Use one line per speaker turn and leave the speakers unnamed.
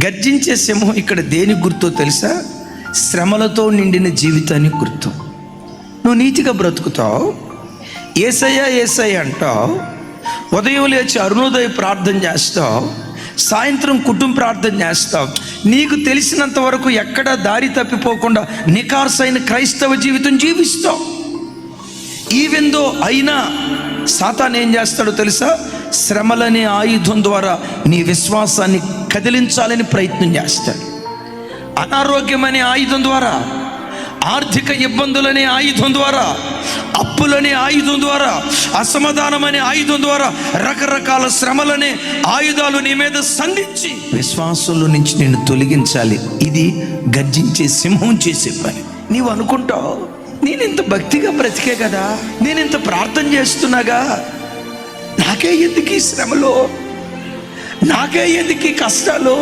గర్జించే సింహం ఇక్కడ దేని గుర్తో తెలుసా? శ్రమలతో నిండిన జీవితానికి గుర్తు. నువ్వు నీతిగా బ్రతుకుతావు, యేసయ్య యేసయ్య అంటావు, ఉదయం లేచి అరుణోదయ ప్రార్థన చేస్తావు, సాయంత్రం కుటుంబ ప్రార్థన చేస్తావు. నీకు తెలిసినంత వరకు ఎక్కడా దారి తప్పిపోకుండా నికార్సైన క్రైస్తవ జీవితం జీవిస్తావు. ఈవెందో అయినా సాతాను ఏం చేస్తాడో తెలుసా? శ్రమలనే ఆయుధం ద్వారా నీ విశ్వాసాన్ని కదిలించాలని ప్రయత్నం చేస్తాడు. అనారోగ్యం అనే ఆయుధం ద్వారా, ఆర్థిక ఇబ్బందులనే ఆయుధం ద్వారా, అప్పులనే ఆయుధం ద్వారా, అసమాధానం అనే ఆయుధం ద్వారా రకరకాల శ్రమలనే ఆయుధాలు నీ మీద సంధించి విశ్వాసంలో నుంచి నిన్ను తొలగించాలి. ఇది గర్జించే సింహం చేసే పని. నీవు అనుకుంటావు, నేను ఇంత భక్తిగా బ్రతికే కదా, నేను ఇంత ప్రార్థన చేస్తున్నాగా, నాకే ఎందుకు ఈ శ్రమలో, నాకే ఎందుకు ఈ కష్టాలు?